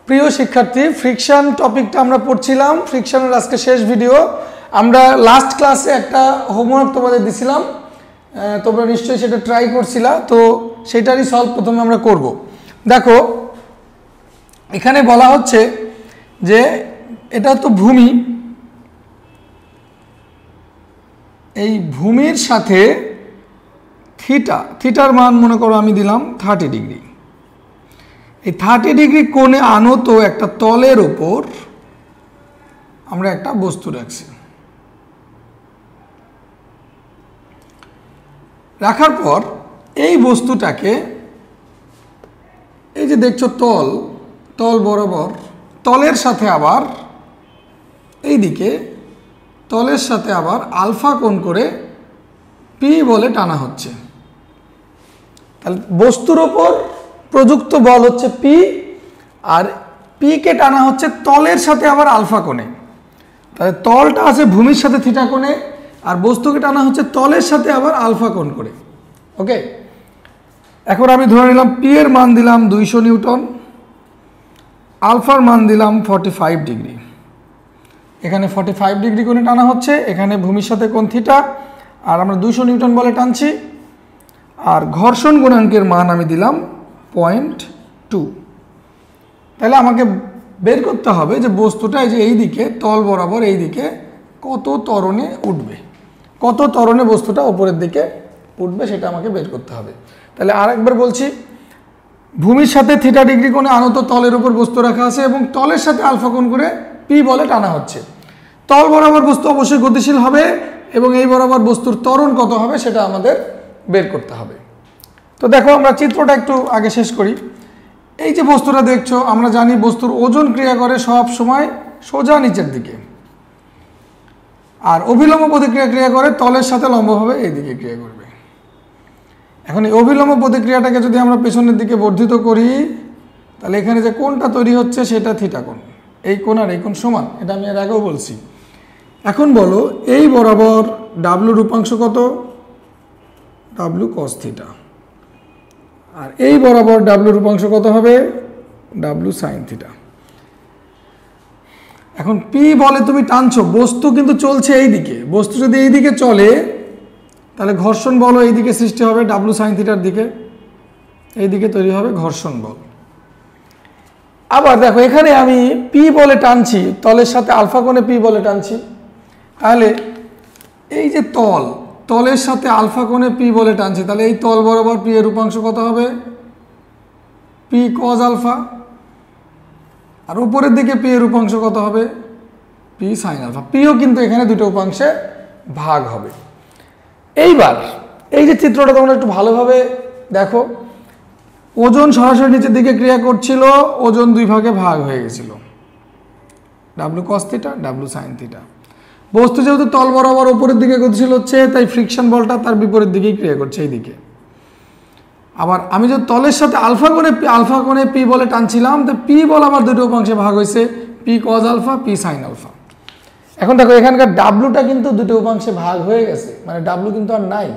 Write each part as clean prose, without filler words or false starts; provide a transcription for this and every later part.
প্রিয় শিক্ষার্থী, ফ্রিকশন টপিকটা আমরা পড়ছিলাম। ফ্রিকশনের আজকে শেষ ভিডিও। আমরা লাস্ট ক্লাসে একটা হোমওয়ার্ক তোমাদের দিছিলাম, তোমরা নিশ্চয়ই সেটা ট্রাই করছিলা, তো সেটারই সলভ প্রথমে আমরা করব। দেখো এখানে বলা হচ্ছে যে এটা তো ভূমি, এই ভূমির সাথে থিটার মান মনে করো আমি দিলাম 30 ডিগ্রি। এই 30 ডিগ্রি কোণে আনত একটা তলের উপর আমরা একটা বস্তু রাখছি। রাখার পর এই বস্তুটাকে এই যে দেখছো তল বরাবর তলের সাথে আবার এইদিকে তলের সাথে আবার আলফা কোণ করে পি বলে টানা হচ্ছে। তাহলে বস্তুর ওপর প্রযুক্ত বল হচ্ছে পি, আর পি কে টানা হচ্ছে তলের সাথে আবার আলফা কোণে। তাহলে তলটা আছে ভূমির সাথে থিটা কোণে, আর বস্তুকে টানা হচ্ছে তলের সাথে আবার আলফা কোণ করে। ওকে, এখন আমি ধরে নিলাম পি এর মান দিলাম 200 নিউটন, আলফার মান দিলাম 45 ডিগ্রি। এখানে 45 ডিগ্রি কোণে টানা হচ্ছে, এখানে ভূমির সাথে কোণ থিটা, আর আমরা 200 নিউটন বলে টানছি। আর ঘর্ষণ গুণাঙ্কের মান আমি দিলাম 0.2। তাহলে আমাকে বের করতে হবে যে বস্তুটা এই যে এই দিকে তল বরাবর এই দিকে কত ত্বরণে উঠবে, কত ত্বরণে বস্তুটা উপরের দিকে উঠবে সেটা আমাকে বের করতে হবে। তাহলে আরেকবার বলছি, ভূমির সাথে থিটা ডিগ্রি কোণে আনত তলের উপর বস্তু রাখা আছে এবং তলের সাথে আলফা কোণ করে পি বলে টানা হচ্ছে। তল বরাবর বস্তু অবশ্যই গতিশীল হবে এবং এই বরাবর বস্তুর ত্বরণ কত হবে সেটা আমাদের বের করতে হবে। তো দেখো আমরা চিত্রটা একটু আগে শেষ করি। এই যে বস্তুটা দেখছো, আমরা জানি বস্তুর ওজন ক্রিয়া করে সব সময় সোজা নিচের দিকে, আর অভিলম্ব প্রতিক্রিয়া ক্রিয়া করে তলের সাথে লম্বভাবে এই দিকে ক্রিয়া করবে। এখন এই অভিলম্ব প্রতিক্রিয়াটাকে যদি আমরা পেছনের দিকে বর্ধিত করি, তাহলে এখানে যে কোণটা তৈরি হচ্ছে সেটা থিটা কোণ। এই কোণ আর এই কোণ সমান, এটা আমি এর আগেও বলছি। এখন বলো এই বরাবর ডাব্লুর রূপাংশ কত? W cos theta. আর এই বরাবর ডাব্লুর রূপাংশ কত হবে? W sin theta. এখন পি বলে তুমি টানছো, বস্তু কিন্তু চলছে এই দিকে। বস্তু যদি এই দিকে চলে তাহলে ঘর্ষণ বল এই দিকে সৃষ্টি হবে ডাব্লু সাইন থিটার দিকে, এই দিকে তৈরি হবে ঘর্ষণ বল। আবার দেখো এখানে আমি পি বলে টানছি, তলের সাথে আলফা কোণে পি বলে টানছি। তাহলে এই যে তলের সাথে আলফা কোণে পি বলে টানছি, তাহলে এই তল বরাবর পি এর রূপাংশ কত হবে? P cos alpha. আর উপরের দিকে পি এর রূপাংশ কত হবে? P sine alpha. পিও কিন্তু এখানে দুটো উপাংশে ভাগ হবে। এইবার এই যে চিত্রটা তোমরা একটু ভালোভাবে দেখো, ওজন সরাসরি নিচের দিকে ক্রিয়া করছিল, ওজন দুই ভাগে ভাগ হয়ে গেছিল, W cos theta, W sin theta. বস্তু যেহেতু তল বরাবর উপরের দিকে গতিশীল হচ্ছে, তাই ফ্রিকশন বলটা তার বিপরীত দিকেই ক্রিয়া করছে এই দিকে। আবার আমি যদি তলের সাথে আলফা কোণে পি বলে টানছিলাম, তো পি বল আমার দুটো উপাংশে ভাগ হয়েছে, P cos alpha, P sine alpha. এখন দেখো এখানকার ডাব্লুটা কিন্তু দুটো উপাংশে ভাগ হয়ে গেছে, মানে ডাব্লু কিন্তু আর নাই।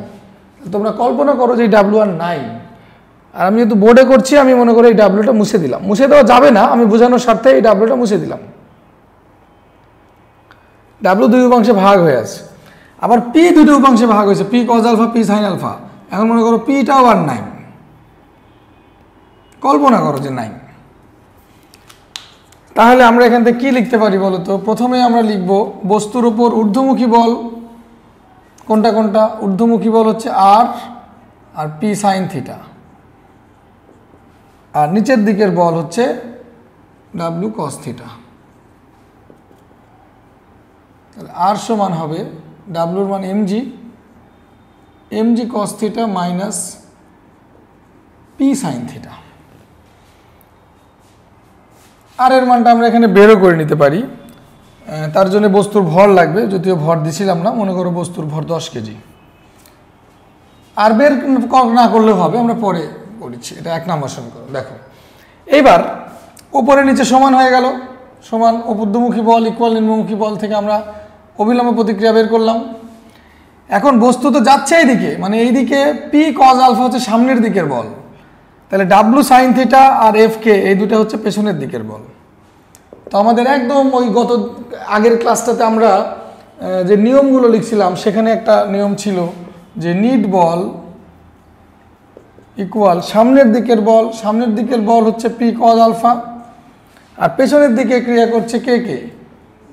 তোমরা কল্পনা করো যে এই ডাব্লু আর নাই। আর আমি যেহেতু বোর্ডে করছি, আমি মনে করি এই ডাব্লুটা মুছে দিলাম। মুছে দেওয়া যাবে না, আমি বোঝানোর স্বার্থে এই ডাব্লুটা মুছে দিলাম। ডাব্লু দুই উপাংশে ভাগ হয়ে আছে। আবার পি দুটো উপাংশে ভাগ হয়েছে, P cos alpha, P sine alpha. এখন মনে করো পিটাও আর নাই, কল্পনা করো যে নাই। তাহলে আমরা এখান থেকে কি লিখতে পারি বলো তো? প্রথমে আমরা লিখব বস্তুর উপর ঊর্ধ্বমুখী বল কোনটা? ঊর্ধ্বমুখী বল হচ্ছে আর পি সাইন থিটা, আর নিচের দিকের বল হচ্ছে ডাব্লু কস থিটা। তাহলে আর সমান হবে ডাব্লুর মান m g cos theta minus P sine theta. আর এর মানটা আমরা এখানে বেরও করে নিতে পারি। তার জন্য বস্তুর ভর লাগবে, যদিও ভর দিছিলাম না। মনে করো বস্তুর ভর 10 কেজি। আর বের না করলেও হবে, আমরা পরে করেছি, এটা 1 নম্বর সমীকরণ। দেখো এইবার উপরে নিচে সমান হয়ে গেল, সমান ঊর্ধ্বমুখী বল ইকুয়াল নিম্নমুখী বল থেকে আমরা অবিলম্ব প্রতিক্রিয়া বের করলাম। এখন বস্তু তো যাচ্ছে এইদিকে, মানে এইদিকে পি কজ আলফা হচ্ছে সামনের দিকের বল, তাহলে ডাব্লু সাইন থিটা আর এফ কে এই দুটো হচ্ছে পেছনের দিকের বল। তো আমাদের একদম ওই গত আগের ক্লাসটাতে আমরা যে নিয়মগুলো লিখছিলাম সেখানে একটা নিয়ম ছিল যে নিট বল ইকুয়াল সামনের দিকের বল হচ্ছে পি কজ আলফা, আর পেছনের দিকে ক্রিয়া করছে কে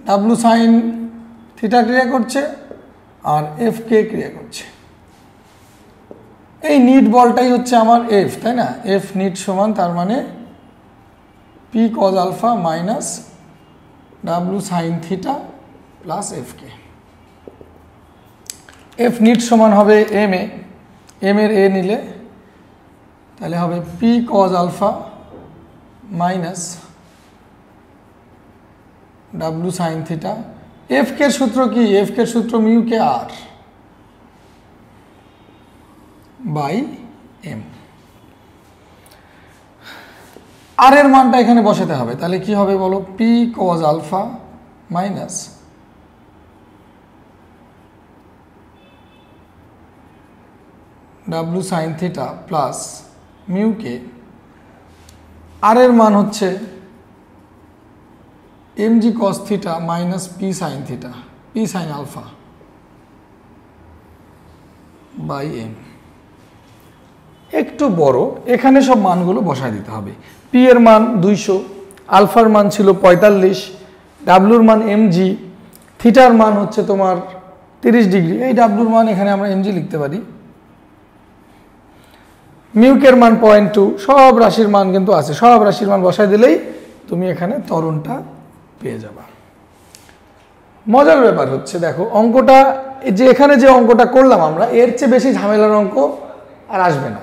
ডাব্লু সাইন থিটা ক্রিয়া করছে, আর এফ কে ক্রিয়া করছে। এই নিট বলটাই হচ্ছে আমার এফ, তাই না? এফ নিট সমান তার মানে P cos alpha minus W sin theta plus F K. F net সমান হবে এম এর এ নিলে তাহলে হবে P cos alpha minus W sin theta. F K সূত্র কি? এফ কে সূত্র mu K R by M. R এর মানটা এখানে বসাতে হবে, তাহলে কি হবে বলো? P cos alpha minus W sin theta plus mu K. R এর মান হচ্ছে M G cos theta minus P sine theta, P sine alpha by M. একটু বড়, এখানে সব মানগুলো বসায় দিতে হবে। পি এর মান 200, আলফার মান ছিল 45, ডাব্লুর মান এমজি, থিটার মান হচ্ছে তোমার 30 ডিগ্রি। এই ডাব্লুর মান এখানে আমরা এমজি লিখতে পারি। মিউকের মান 0.2, সব রাশির মান কিন্তু আছে, সব রাশির মান বসায় দিলেই তুমি এখানে ত্বরণটা পেয়ে যাবা। মজার ব্যাপার হচ্ছে দেখো অঙ্কটা যে এখানে যে অঙ্কটা করলাম আমরা, এর চেয়ে বেশি ঝামেলার অঙ্ক আর আসবে না,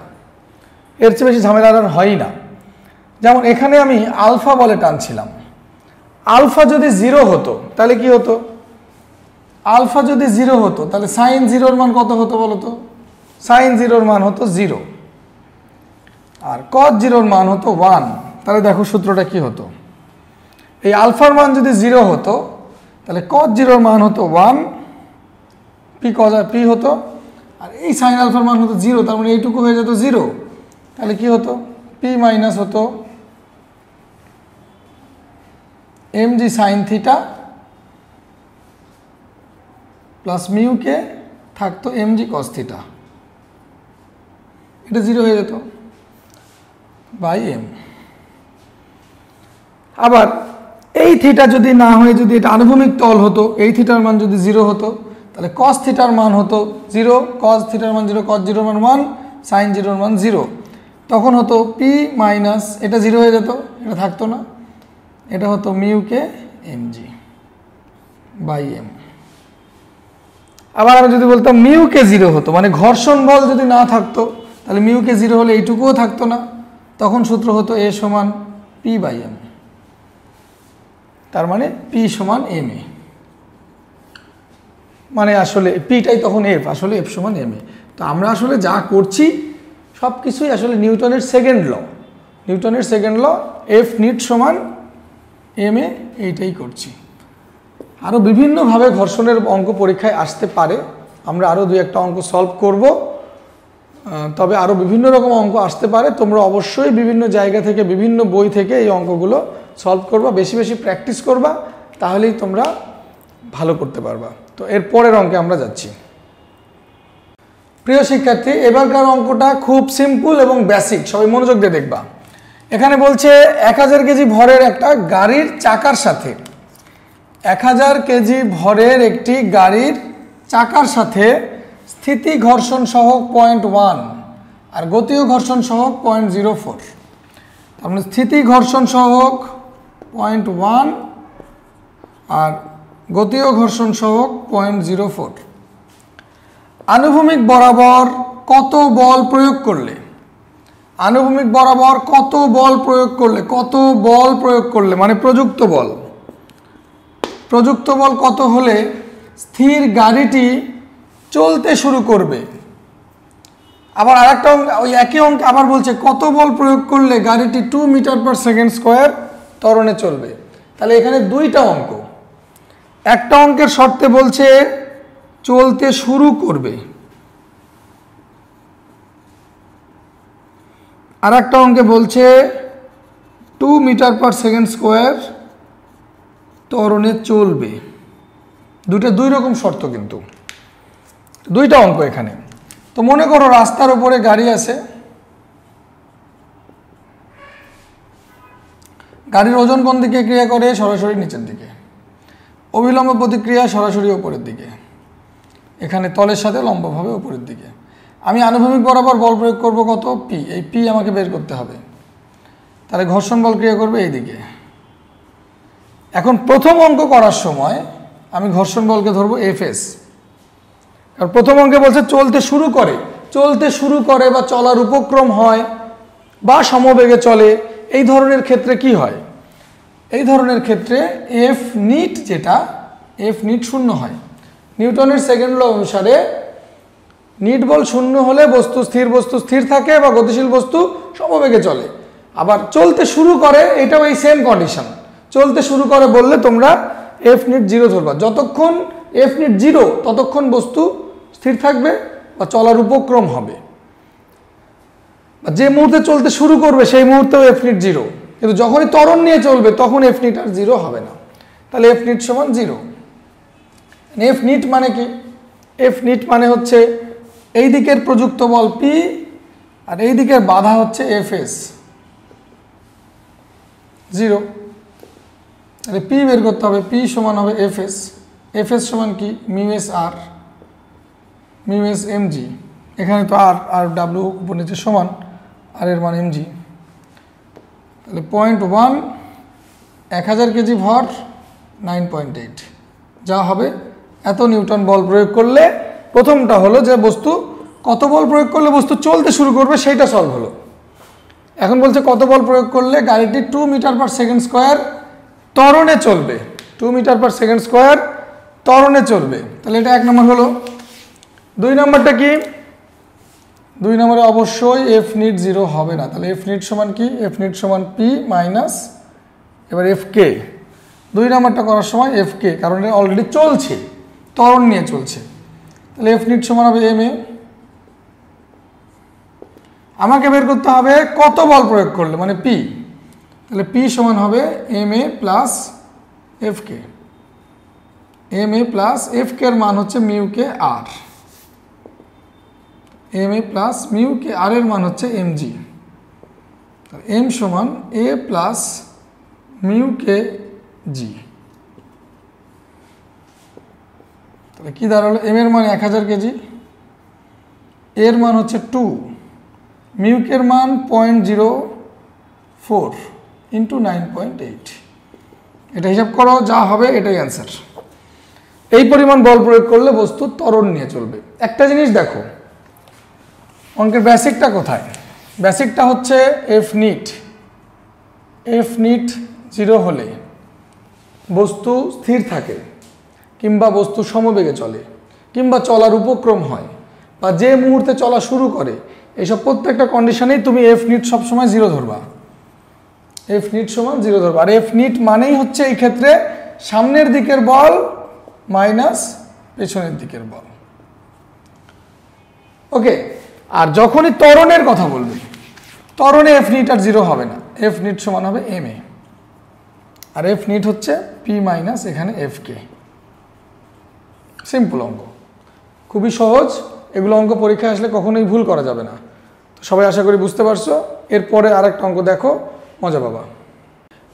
এর চেয়ে বেশি ঝামেলার আর হয়ই না। যেমন এখানে আমি আলফা বলে টানছিলাম, আলফা যদি 0 হতো তাহলে কি হতো? আলফা যদি 0 হতো তাহলে সাইন 0-র মান কত হতো বলো তো? সাইন 0-র মান হতো 0, আর কজ 0-র মান হতো 1। তাহলে দেখো সূত্রটা কি হতো? এই আলফার মান যদি 0 হতো তাহলে কজ 0-র মান হতো 1, পি কজ আর পি হতো, আর এই সাইন আলফার মান হতো 0, তার মানে এইটুকু হয়ে যেত 0। তাহলে কি হতো? পি মাইনাস হতো M G sin theta plus mu K থাকতো এম জি কস থিটা, এটা 0 হয়ে যেত বাই এম। আবার এই থিটা যদি না হয়ে যদি এটা আনুভূমিক তল হতো, এই থিটার মান যদি 0 হতো তাহলে কস থিটার মান হতো 0, কস থিটার মান 0, কস 0-র মান 1, সাইন 0-র মান 0। তখন হতো পি মাইনাস, এটা 0 হয়ে যেত, এটা থাকতো না, এটা হতো mu K M G by M. আবার আমি যদি বলতাম মিউ কে 0 হতো, মানে ঘর্ষণ বল যদি না থাকতো তাহলে মিউ কে 0 হলে এইটুকুও থাকতো না, তখন সূত্র হতো এ সমান পি বাই এম, তার মানে পি সমান এম এ, মানে আসলে পিটাই তখন এফ, আসলে এফ সমান এম এ। তো আমরা আসলে যা করছি সব কিছুই আসলে নিউটনের সেকেন্ড ল, এফ নিট সমান এম এ, এইটাই করছি। আরও বিভিন্নভাবে ঘর্ষণের অঙ্ক পরীক্ষায় আসতে পারে, আমরা আরও 2-1টা অঙ্ক সলভ করব, তবে আরও বিভিন্ন রকম অঙ্ক আসতে পারে। তোমরা অবশ্যই বিভিন্ন জায়গা থেকে বিভিন্ন বই থেকে এই অঙ্কগুলো সলভ করবা, বেশি বেশি প্র্যাকটিস করবা, তাহলেই তোমরা ভালো করতে পারবা। তো এর পরের অঙ্কে আমরা যাচ্ছি। প্রিয় শিক্ষার্থী, এবারকার অঙ্কটা খুব সিম্পল এবং বেসিক, সবাই মনোযোগ দিয়ে দেখবা। এখানে বলছে 1000 কেজি ভরের একটা গাড়ির চাকার সাথে 1000 কেজি ভরের একটি গাড়ির চাকার সাথে স্থিতি ঘর্ষণ সহগ 0.1 আর গতীয় ঘর্ষণ সহগ 0.04। তার মানে স্থিতি ঘর্ষণ সহগ 0.1 আর গতীয় ঘর্ষণ সহগ 0.04। আনুভূমিক বরাবর কত বল প্রয়োগ করলে, আনুভূমিক বরাবর কত বল প্রয়োগ করলে মানে প্রযুক্ত বল কত হলে স্থির গাড়িটি চলতে শুরু করবে। আবার আরেকটা ওই একই অঙ্ক আবার বলছে কত বল প্রয়োগ করলে গাড়িটি 2 মিটার/সেকেন্ড স্কয়ার ত্বরণে চলবে। তাহলে এখানে 2টা অঙ্ক, একটা অঙ্কের শর্তে বলছে চলতে শুরু করবে, আর একটা অঙ্কে বলছে 2 মিটার/সেকেন্ড স্কয়ার ত্বরণে চলবে। দুইটা দুই রকম শর্ত, কিন্তু দুইটা অঙ্ক এখানে। তো মনে করো রাস্তার উপরে গাড়ি আছে, গাড়ির ওজন কোন দিকে ক্রিয়া করে? সরাসরি নিচের দিকে। অবিলম্ব প্রতিক্রিয়া সরাসরি উপরের দিকে, এখানে তলের সাথে লম্বভাবে উপরের দিকে। আমি আনুভূমিক বরাবর বল প্রয়োগ করব কত? পি। এই পি আমাকে বের করতে হবে। তাহলে ঘর্ষণ বল ক্রিয়া করবে এই দিকে। এখন প্রথম অঙ্ক করার সময় আমি ঘর্ষণ বলকে ধরবো এফএস, কারণ প্রথম অঙ্কে বলছে চলতে শুরু করে বা চলার উপক্রম হয় বা সমবেগে চলে, এই ধরনের ক্ষেত্রে কি হয়? এই ধরনের ক্ষেত্রে এফ নিট, যেটা এফ নিট শূন্য হয়। নিউটনের সেকেন্ড ল অনুসারে নিট বল শূন্য হলে বস্তু স্থির থাকে বা গতিশীল বস্তু সমবেগে চলে। আবার চলতে শুরু করে, এটাও এই সেম কন্ডিশন। চলতে শুরু করে বললে তোমরা এফ নিট 0 ধরবা। যতক্ষণ এফ নিট 0 ততক্ষণ বস্তু স্থির থাকবে বা চলার উপক্রম হবে। যে মুহূর্তে চলতে শুরু করবে সেই মুহূর্তেও এফ নিট 0, কিন্তু যখনই ত্বরণ নিয়ে চলবে তখন এফ নিট আর 0 হবে না। তাহলে এফ নিট সমান 0। এফ নিট মানে কি? এফ নিট মানে হচ্ছে এই দিকের প্রযুক্ত বল পি আর এই দিকের বাধা হচ্ছে এফএস 0। তাহলে পি বের করতে হবে। পি সমান হবে এফএস। এফএস সমান কি? মিউ এস আর, মিউ এস এমজি। এখানে তো আর ডাব্লিউ উপর নিচে সমান, আর এর মান এমজি। তাহলে 0.1 1000 কেজি ভর 9.8, যা হবে এত নিউটন বল প্রয়োগ করলে। প্রথমটা হলো যে বস্তু কত বল প্রয়োগ করলে বস্তু চলতে শুরু করবে, সেইটা সলভ হলো। এখন বলছে কত বল প্রয়োগ করলে গাড়িটি 2 মিটার পার সেকেন্ড স্কোয়ার ত্বরণে চলবে। 2 মিটার পার সেকেন্ড স্কোয়ার ত্বরণে চলবে। তাহলে এটা 1 নম্বর হলো। 2 নম্বরটা কি? 2 নম্বরে অবশ্যই এফ নিট 0 হবে না। তাহলে এফ নিট সমান কি? এফ নিট সমান পি মাইনাস এবার এফ কে। 2 নম্বরটা করার সময় এফ কে, কারণ এটা অলরেডি চলছে, ত্বরণ নিয়ে চলছে। তাহলে এফ নিট সমান হবে এম এ। আমাকে বের করতে হবে কত বল প্রয়োগ করলে, মানে পি। তাহলে পি সমান হবে M A plus F K. M A plus F কে এর মান হচ্ছে mu K R. M A plus mu K R এর মান হচ্ছে এম জি। এম সমান এ প্লাস মিউ কে জি। তাহলে কি দাঁড়ালো? এম এর মান 1000 কেজি, এর মান হচ্ছে 2, মিউ কে এর মান 0.04 ইন্টু 9.8। এটা হিসাব করো, যা হবে এটাই অ্যান্সার। এই পরিমাণ বল প্রয়োগ করলে বস্তু ত্বরণ নিয়ে চলবে। একটা জিনিস দেখো, অঙ্কের বেসিকটা কোথায়? বেসিকটা হচ্ছে এফ নিট। এফ নিট 0 হলে বস্তু স্থির থাকে, কিংবা বস্তু সমবেগে চলে, কিংবা চলার উপক্রম হয়, বা যে মুহূর্তে চলা শুরু করে, এইসব প্রত্যেকটা কন্ডিশনেই তুমি এফ নিট সবসময় 0 ধরবা। এফ নিট সমান 0 ধরবা। আর এফ নিট মানেই হচ্ছে এই ক্ষেত্রে সামনের দিকের বল মাইনাস পেছনের দিকের বল। ওকে। আর যখনই ত্বরণের কথা বলবে, ত্বরণে এফ নিট আর 0 হবে না। এফ নিট সমান হবে M A, R F NEET হচ্ছে পি মাইনাস এখানে এফ কে। সিম্পল অঙ্ক, খুবই সহজ। এগুলো অঙ্ক পরীক্ষায় আসলে কখনোই ভুল করা যাবে না। তো সবাই আশা করি বুঝতে পারছো। এরপরে আরেকটা অঙ্ক দেখো, মজা পাবা।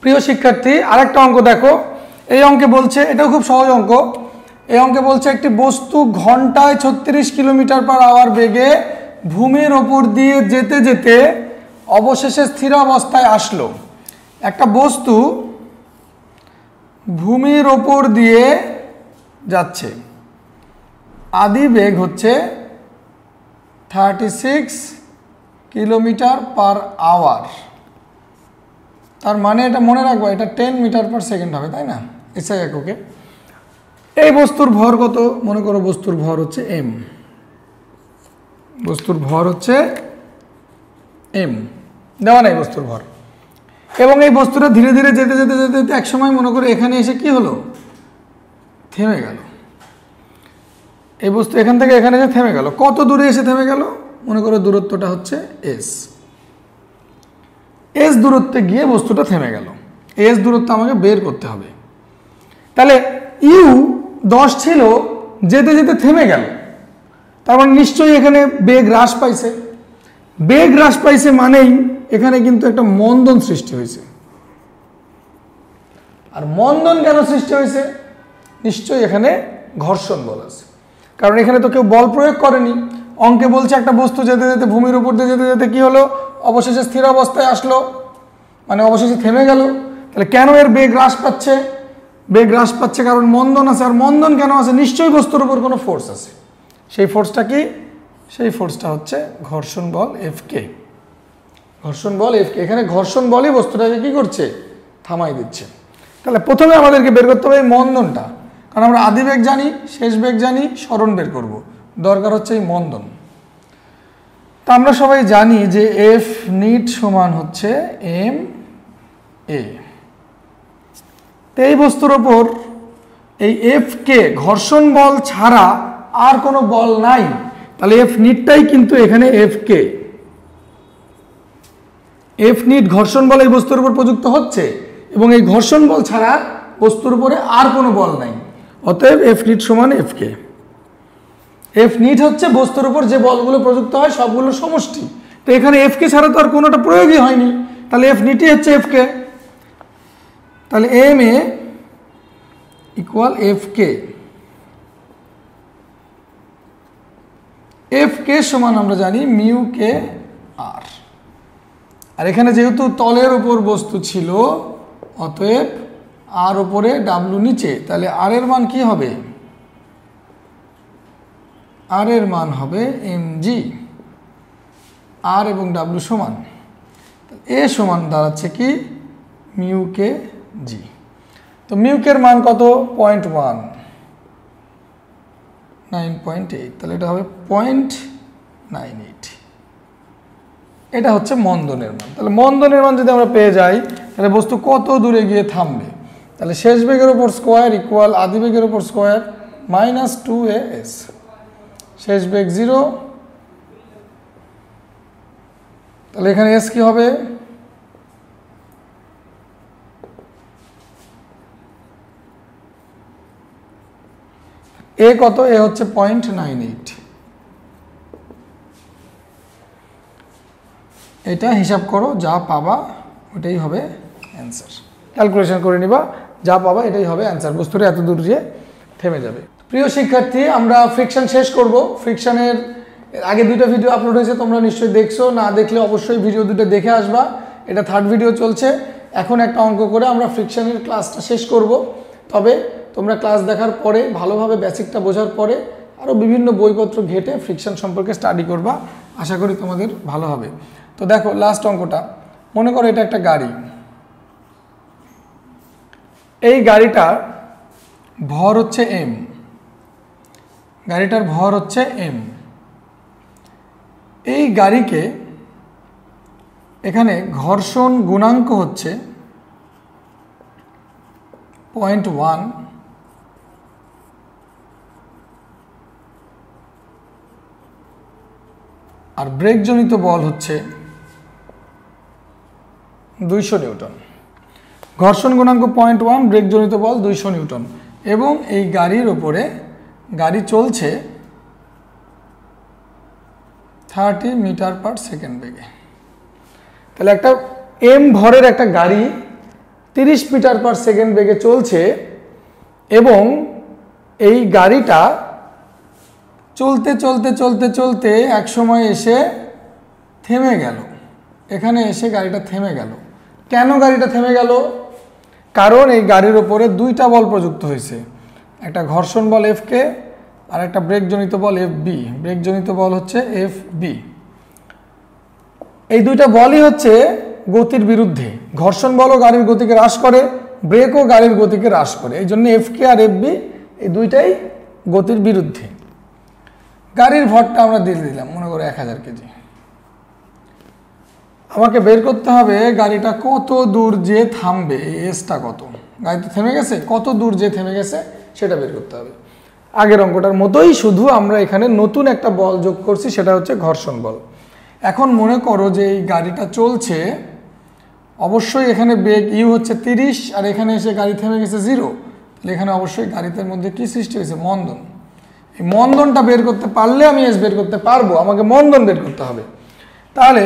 প্রিয় শিক্ষার্থী, আরেকটা অঙ্ক দেখো। এই অঙ্কে বলছে, এটাও খুব সহজ অঙ্ক। এই অঙ্কে বলছে একটি বস্তু ঘন্টায় 36 কিলোমিটার পার আওয়ার বেগে ভূমির ওপর দিয়ে যেতে যেতে অবশেষে স্থির অবস্থায় আসলো। একটা বস্তু ভূমির ওপর দিয়ে যাচ্ছে, আদি বেগ হচ্ছে 36 কিলোমিটার পার আওয়ার। তার মানে এটা মনে রাখবো, এটা 10 মিটার পার সেকেন্ড হবে, তাই না? এসআই এককে। এই বস্তুর ভর কত? মনে করো বস্তুর ভর হচ্ছে এম। বস্তুর ভর হচ্ছে এম, দেওয়া নাই বস্তুর ভর। এবং এই বস্তুটা ধীরে ধীরে যেতে যেতে যেতে যেতে একসময় মনে করো এখানে এসে কি হলো? থেমে গেল। এই বস্তু এখান থেকে এখানে এসে থেমে গেল। কত দূরে এসে থেমে গেল? মনে করো দূরত্বটা হচ্ছে এস। এস দূরত্বে গিয়ে বস্তুটা থেমে গেল। এস দূরত্ব আমাকে বের করতে হবে। তাহলে ইউ 10 ছিল, যেতে যেতে থেমে গেল, তার মানে নিশ্চয়ই এখানে বেগ হ্রাস পাইছে। বেগ হ্রাস পাইছে মানেই এখানে কিন্তু একটা মন্দন সৃষ্টি হয়েছে। আর মন্দন কেন সৃষ্টি হয়েছে? নিশ্চয়ই এখানে ঘর্ষণ বল আছে, কারণ এখানে তো কেউ বল প্রয়োগ করেনি। অঙ্কে বলছে একটা বস্তু যেতে যেতে ভূমির উপর দিয়ে যেতে যেতে কি হলো, অবশেষে স্থির অবস্থায় আসলো, মানে অবশেষে থেমে গেল। তাহলে কেন এর বেগ হ্রাস পাচ্ছে? বেগ হ্রাস পাচ্ছে কারণ মন্দন আছে। আর মন্দন কেন আছে? নিশ্চয়ই বস্তুর উপর কোনো ফোর্স আছে। সেই ফোর্সটা কি? সেই ফোর্সটা হচ্ছে ঘর্ষণ বল এফ কে। ঘর্ষণ বল এফ কে। এখানে ঘর্ষণ বলই বস্তুটাকে কি করছে? থামাই দিচ্ছে। তাহলে প্রথমে আমাদেরকে বের করতে হবে এই মন্দনটা, কারণ আমরা আদি বেগ জানি, শেষ বেগ জানি, সরণ বের করব, দরকার হচ্ছে এই মন্দন। তা আমরা সবাই জানি যে এফ নিট সমান হচ্ছে এম এ। তো এই বস্তুর ওপর এই এফ কে ঘর্ষণ বল ছাড়া আর কোনো বল নাই, তাহলে এফ নিটটাই কিন্তু এখানে এফ কে। এফ নিট ঘর্ষণ বল এই বস্তুর উপর প্রযুক্ত হচ্ছে, এবং এই ঘর্ষণ বল ছাড়া বস্তুর উপরে আর কোনো বল নাই, অতএব এফ নিট সমান এফ কে। এফ নিট হচ্ছে বস্তুর উপর যে বলগুলো প্রযুক্ত হয় সবগুলোর সমষ্টি। তো এখানে এফ কে ছাড়া তো আর কোনোটা প্রয়োগই হয়নি, তাহলে এফ নিটই হচ্ছে এফ কে। তাহলে M A equal F K. F K সমান আমরা জানি মিউ কে আর। আর এখানে যেহেতু তলের উপর বস্তু ছিল, অতএব আর উপরে ডাব্লু নিচে, তাহলে আর এর মান কি হবে? আর এর মান হবে এম জি। আর এবং ডাব্লু সমান, এ সমান দাঁড়াচ্ছে কি? মিউ কে জি। তো মিউ কে এর মান কত? 0.1, 9.8, তাহলে এটা হবে 0.98। এটা হচ্ছে মন্দনের মান। তাহলে মন্দনের মান যদি আমরা পেয়ে যাই, তাহলে বস্তু কত দূরে গিয়ে থামবে? তাহলে শেষ বেগের উপর স্কোয়ার ইকুয়াল আদি বেগের উপর স্কোয়ার মাইনাস 2as। শেষ বেগ 0, তাহলে এখানে এস কি হবে? এ কত? এ হচ্ছে 0.98। এটা হিসাব করো, যা পাবা ওটাই হবে অ্যান্সার। ক্যালকুলেশন করে নিবা, যা পাবা এটাই হবে অ্যান্সার। বস্তুটা এত দূর যে থেমে যাবে। প্রিয় শিক্ষার্থী, আমরা ফ্রিকশন শেষ করব। ফ্রিকশনের আগে দুটো ভিডিও আপলোড হয়েছে, তোমরা নিশ্চয়ই দেখছো। না দেখলে অবশ্যই ভিডিও দুটো দেখে আসবা। এটা থার্ড ভিডিও চলছে। এখন একটা অঙ্ক করে আমরা ফ্রিকশনের ক্লাসটা শেষ করব। তবে তোমরা ক্লাস দেখার পরে, ভালোভাবে বেসিকটা বোঝার পরে আরও বিভিন্ন বইপত্র ঘেটে ফ্রিকশন সম্পর্কে স্টাডি করবা। আশা করি তোমাদের ভালো হবে। তো দেখো লাস্ট অঙ্কটা, মনে করো এটা একটা গাড়ি। এই গাড়িটার ভর হচ্ছে এম, গাড়িটার ভর হচ্ছে এম। এই গাড়িকে এখানে ঘর্ষণ গুণাঙ্ক হচ্ছে 0.1, আর ব্রেকজনিত বল হচ্ছে 200 নিউটন। ঘর্ষণ গুণাঙ্ক 0.1, ব্রেকজনিত বল 200 নিউটন, এবং এই গাড়ির ওপরে গাড়ি চলছে 30 মিটার পার সেকেন্ড বেগে। তাহলে একটা এম ভরের একটা গাড়ি 30 মিটার পার সেকেন্ড বেগে চলছে, এবং এই গাড়িটা চলতে চলতে চলতে চলতে এক সময় এসে থেমে গেল। এখানে এসে গাড়িটা থেমে গেল। কেন গাড়িটা থেমে গেল? কারণ এই গাড়ির ওপরে দুইটা বল প্রযুক্ত হয়েছে, একটা ঘর্ষণ বল এফ কে আর একটা ব্রেকজনিত বল এফ বি। ব্রেকজনিত বল হচ্ছে এফ বি। এই দুইটা বলই হচ্ছে গতির বিরুদ্ধে। ঘর্ষণ বলও গাড়ির গতিকে হ্রাস করে, ব্রেকও গাড়ির গতিকে হ্রাস করে। এই জন্য এফ কে আর এফ বি এই দুইটাই গতির বিরুদ্ধে। গাড়ির ভরটা আমরা দিয়ে দিলাম, মনে করো 1000 কেজি। আমাকে বের করতে হবে গাড়িটা কত দূর যে থামবে, এই এসটা কত। গাড়ি তো থেমে গেছে, কত দূর যে থেমে গেছে সেটা বের করতে হবে। আগের অঙ্কটার মতোই, শুধু আমরা এখানে নতুন একটা বল যোগ করছি, সেটা হচ্ছে ঘর্ষণ বল। এখন মনে করো যে এই গাড়িটা চলছে, অবশ্যই এখানে বেগ ইউ হচ্ছে 30, আর এখানে এসে গাড়ি থেমে গেছে 0, তাহলে এখানে অবশ্যই গাড়িতের মধ্যে কি সৃষ্টি হয়েছে? মন্দন। এই মন্দনটা বের করতে পারলে আমি এস বের করতে পারবো, আমাকে মন্দন বের করতে হবে। তাহলে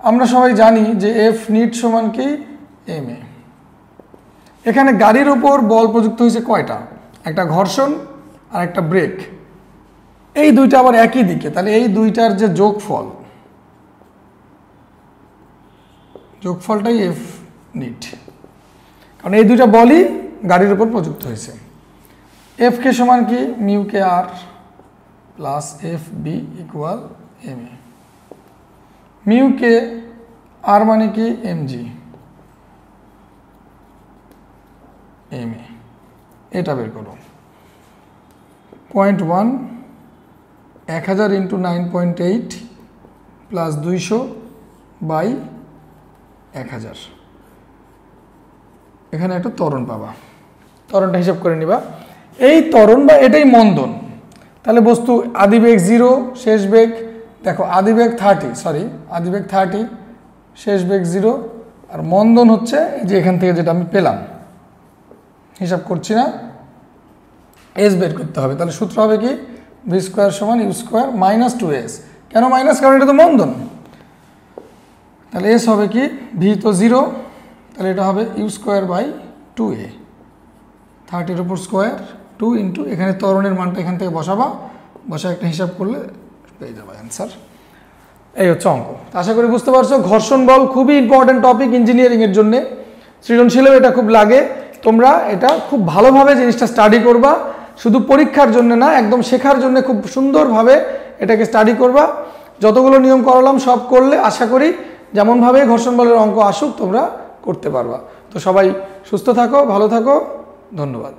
আমরা সবাই জানি যে এফ নিট সমান কি এম এ। এখানে গাড়ির উপর বল প্রযুক্ত হয়েছে কয়টা? একটা ঘর্ষণ আর একটা ব্রেক, এই দুইটা আবার একই দিকে, তাহলে এই দুইটার যে যোগফলটাই এফ নিট, কারণ এই দুইটা বলই গাড়ির উপর প্রযুক্ত হয়েছে। এফ কে সমান কি mu K R plus F B equal M A. Mu K R মানে কি এম জি এম এ, এটা বের করো। 0.1 1000 ইন্টু 9.8 প্লাস 200 বাই 1000। এখানে একটা ত্বরণ পাবা, ত্বরণটা হিসাব করে নিবা। এই ত্বরণ বা এটাই মন্দন। তাহলে বস্তু আদিবেগ 0, শেষ বেগ দেখো আদিবেগ 30, শেষ বেগ 0, আর মন্দন হচ্ছে এই যে এখান থেকে যেটা আমি পেলাম, হিসাব করছি না, এস বের করতে হবে। তাহলে সূত্র হবে কি ভি স্কোয়ার সমান ইউ স্কোয়ার মাইনাস 2s। কেন মাইনাস? কারণ এটা তো মন্দন। তাহলে এস হবে কি ভি তো 0, তাহলে এটা হবে ইউ স্কোয়ার বাই 2a। 30-এর উপর স্কোয়ার 2 ইন্টু এখানে ত্বরণের মানটা এখান থেকে বসাবা, বসা একটা হিসাব করলে পেয়ে যাবে অ্যান্সার। এই হচ্ছে অঙ্ক। আশা করি বুঝতে পারছো। ঘর্ষণ বল খুবই ইম্পর্টেন্ট টপিক ইঞ্জিনিয়ারিংয়ের জন্য, সৃজনশীলেও এটা খুব লাগে। তোমরা এটা খুব ভালোভাবে জিনিসটা স্টাডি করবা, শুধু পরীক্ষার জন্য না, একদম শেখার জন্য খুব সুন্দরভাবে এটাকে স্টাডি করবা। যতগুলো নিয়ম করালাম সব করলে আশা করি যেমনভাবে ঘর্ষণ বলের অঙ্ক আসুক তোমরা করতে পারবা। তো সবাই সুস্থ থাকো, ভালো থাকো, ধন্যবাদ।